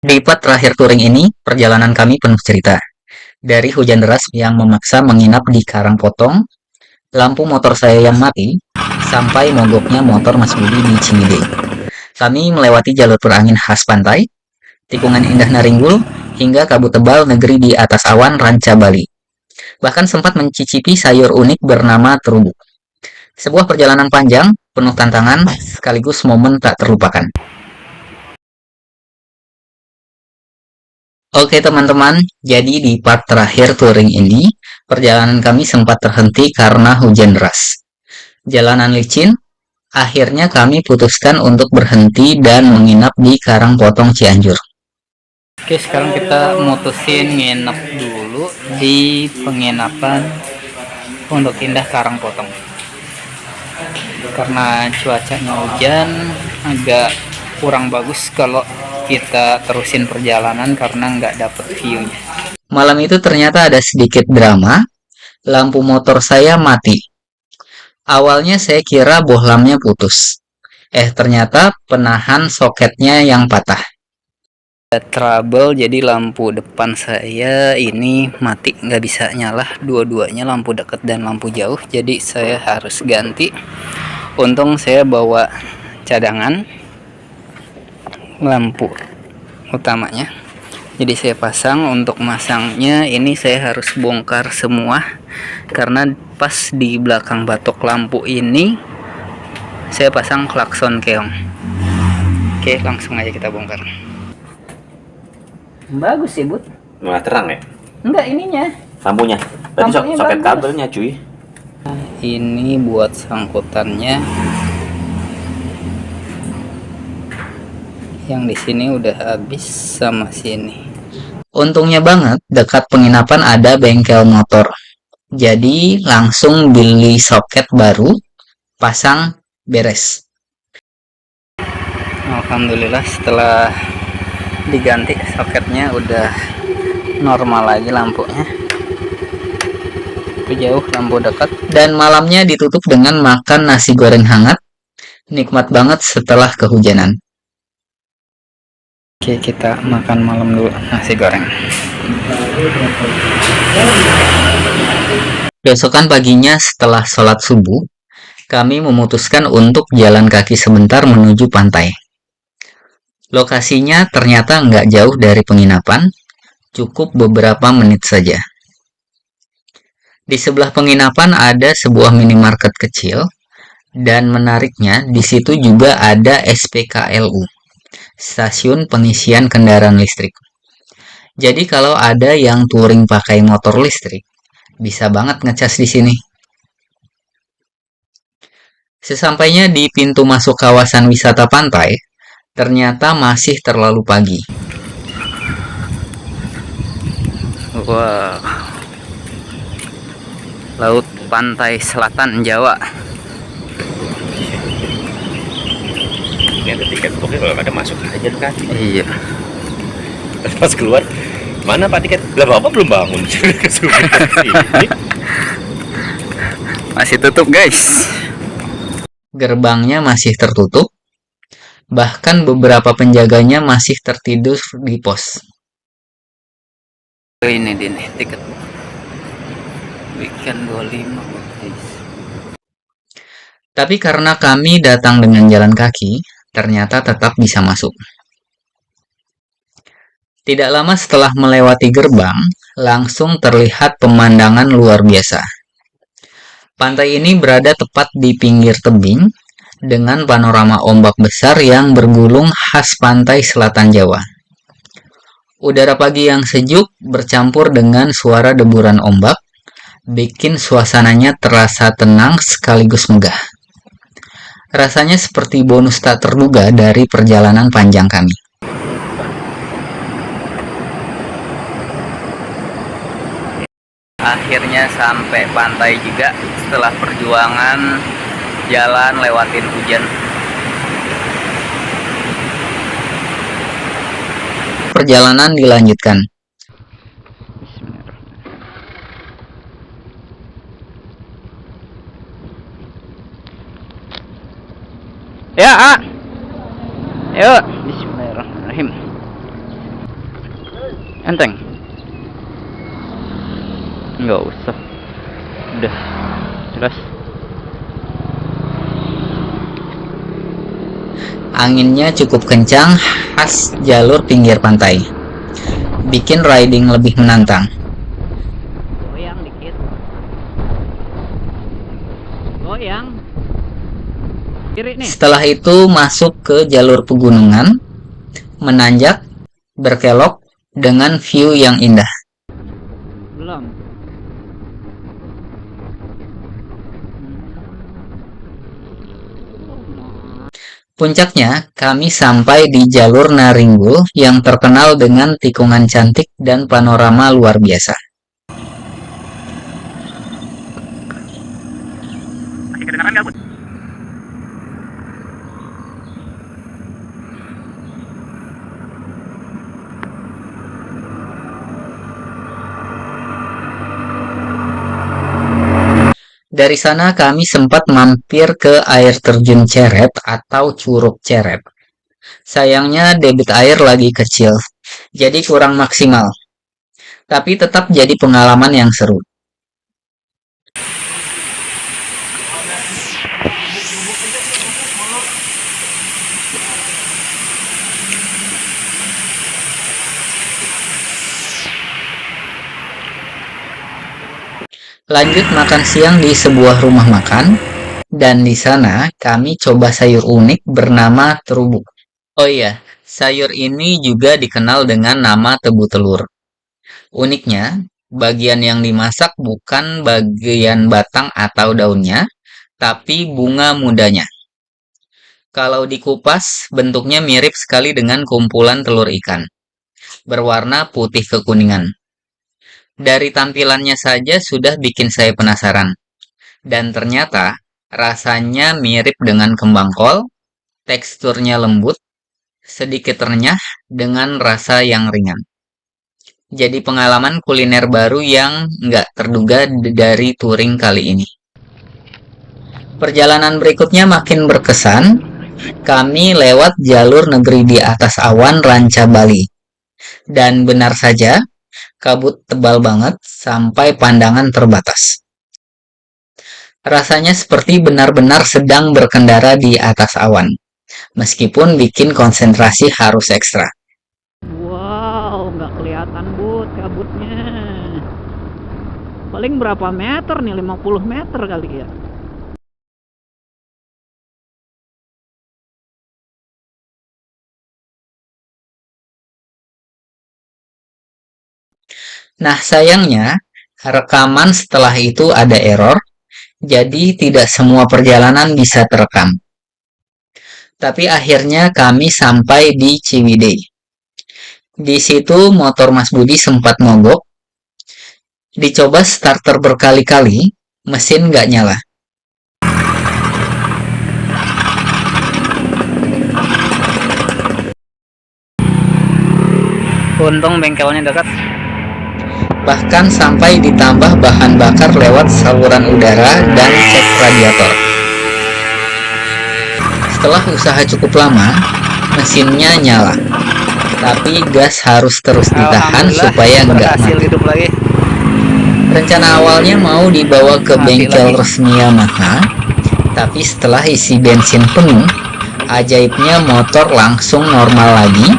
Di part terakhir touring ini, perjalanan kami penuh cerita. Dari hujan deras yang memaksa menginap di Karangpotong, lampu motor saya yang mati, sampai mogoknya motor Mas Budi di Ciwidey. Kami melewati jalur perangin khas pantai, tikungan indah Naringgul, hingga kabut tebal negeri di atas awan Ranca Bali. Bahkan sempat mencicipi sayur unik bernama terubuk. Sebuah perjalanan panjang, penuh tantangan, sekaligus momen tak terlupakan. Oke teman-teman, jadi di part terakhir touring ini, perjalanan kami sempat terhenti karena hujan deras. Jalanan licin, akhirnya kami putuskan untuk berhenti dan menginap di Karangpotong Cianjur. Oke, sekarang kita mutusin nginep dulu di penginapan Pondok Indah Karangpotong. Karena cuacanya hujan, agak kurang bagus kalau kita terusin perjalanan karena nggak dapet view-nya. Malam itu ternyata ada sedikit drama, lampu motor saya mati. Awalnya saya kira bohlamnya putus. Ternyata penahan soketnya yang patah. Ada trouble, jadi lampu depan saya ini mati, nggak bisa nyala. Dua-duanya lampu dekat dan lampu jauh, jadi saya harus ganti. Untung saya bawa cadangan lampu utamanya, jadi saya pasang. Untuk masangnya ini saya harus bongkar semua karena pas di belakang batok lampu ini saya pasang klakson keong. Oke, langsung aja kita bongkar. Bagus sih, Bud. Malah terang ya? Enggak, ininya Lampunya. Berarti lampunya soket bagus. kabelnya, cuy. Ini buat sangkutannya. Yang di sini udah habis sama sini. Untungnya banget dekat penginapan ada bengkel motor. Jadi langsung beli soket baru, pasang, beres. Alhamdulillah setelah diganti soketnya udah normal lagi lampunya. Lampu jauh, lampu dekat. Dan malamnya ditutup dengan makan nasi goreng hangat. Nikmat banget setelah kehujanan. Oke, kita makan malam dulu nasi goreng. Besokan paginya setelah sholat subuh, kami memutuskan untuk jalan kaki sebentar menuju pantai. Lokasinya ternyata nggak jauh dari penginapan, cukup beberapa menit saja. Di sebelah penginapan ada sebuah minimarket kecil, dan menariknya di situ juga ada SPKLU, Stasiun Pengisian Kendaraan Listrik. Jadi kalau ada yang touring pakai motor listrik, bisa banget ngecas di sini. Sesampainya di pintu masuk kawasan wisata pantai, ternyata masih terlalu pagi. Wah, laut pantai selatan Jawa. Ini ada tiket, oke, kalau ada masuk aja kan. Iya. Pas keluar, mana Pak tiket? Lah Bapak belum bangun. Ini Masih tutup, guys. Gerbangnya masih tertutup. Bahkan beberapa penjaganya masih tertidur di pos. Ini dia nih tiket weekend 25, guys. Tapi karena kami datang dengan jalan kaki, ternyata tetap bisa masuk. Tidak lama setelah melewati gerbang, langsung terlihat pemandangan luar biasa. Pantai ini berada tepat di pinggir tebing, dengan panorama ombak besar yang bergulung khas pantai selatan Jawa. Udara pagi yang sejuk bercampur dengan suara deburan ombak, bikin suasananya terasa tenang sekaligus megah. Rasanya seperti bonus tak terduga dari perjalanan panjang kami. Akhirnya sampai pantai juga setelah perjuangan jalan lewatin hujan. Perjalanan dilanjutkan. Ya, yuk. Bismillahirrahmanirrahim. Enteng? Nggak usah. Udah jelas. Anginnya cukup kencang, khas jalur pinggir pantai. Bikin riding lebih menantang. Goyang dikit. Goyang. Kiri nih. Setelah itu masuk ke jalur pegunungan, menanjak, berkelok dengan view yang indah. Belum. Puncaknya, kami sampai di jalur Naringgul yang terkenal dengan tikungan cantik dan panorama luar biasa. Masih kedengaran gabut? Dari sana kami sempat mampir ke air terjun Ceret atau Curug Ceret. Sayangnya debit air lagi kecil, jadi kurang maksimal. Tapi tetap jadi pengalaman yang seru. Lanjut makan siang di sebuah rumah makan, dan di sana kami coba sayur unik bernama terubuk. Oh iya, sayur ini juga dikenal dengan nama tebu telur. Uniknya, bagian yang dimasak bukan bagian batang atau daunnya, tapi bunga mudanya. Kalau dikupas, bentuknya mirip sekali dengan kumpulan telur ikan, berwarna putih kekuningan. Dari tampilannya saja sudah bikin saya penasaran. Dan ternyata rasanya mirip dengan kembang kol, teksturnya lembut, sedikit renyah dengan rasa yang ringan. Jadi pengalaman kuliner baru yang nggak terduga dari touring kali ini. Perjalanan berikutnya makin berkesan. Kami lewat jalur negeri di atas awan Ranca Bali. Dan benar saja, kabut tebal banget sampai pandangan terbatas. Rasanya seperti benar-benar sedang berkendara di atas awan, meskipun bikin konsentrasi harus ekstra. Wow, nggak kelihatan kabutnya. Paling berapa meter nih? 50 meter kali ya. Nah, sayangnya, rekaman setelah itu ada error, jadi tidak semua perjalanan bisa terekam. Tapi akhirnya kami sampai di Ciwidey. Di situ motor Mas Budi sempat mogok. Dicoba starter berkali-kali, mesin nggak nyala. Untung bengkelnya dekat. Bahkan sampai ditambah bahan bakar lewat saluran udara dan cek radiator. Setelah usaha cukup lama, mesinnya nyala. Tapi gas harus terus ditahan supaya nggak mati. Rencana awalnya mau dibawa ke bengkel resmi Yamaha, tapi setelah isi bensin penuh, ajaibnya motor langsung normal lagi.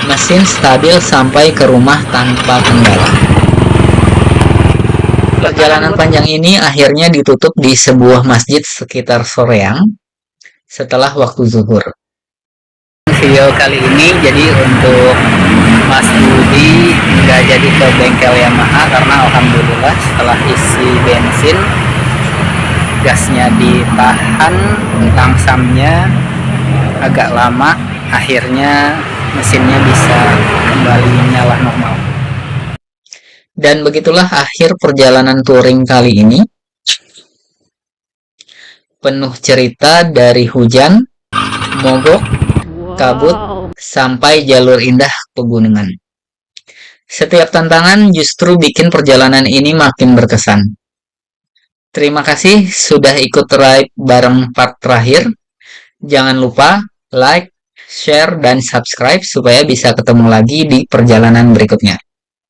Mesin stabil sampai ke rumah tanpa kendala. Perjalanan panjang ini akhirnya ditutup di sebuah masjid sekitar soreang setelah waktu zuhur. Video kali ini jadi untuk Mas Budi nggak jadi ke bengkel Yamaha karena alhamdulillah setelah isi bensin gasnya ditahan, tangsamnya agak lama, akhirnya mesinnya bisa kembali nyala normal. Dan begitulah akhir perjalanan touring kali ini. Penuh cerita dari hujan, mogok, kabut, sampai jalur indah pegunungan. Setiap tantangan justru bikin perjalanan ini makin berkesan. Terima kasih sudah ikut ride bareng part terakhir. Jangan lupa like, share, dan subscribe supaya bisa ketemu lagi di perjalanan berikutnya.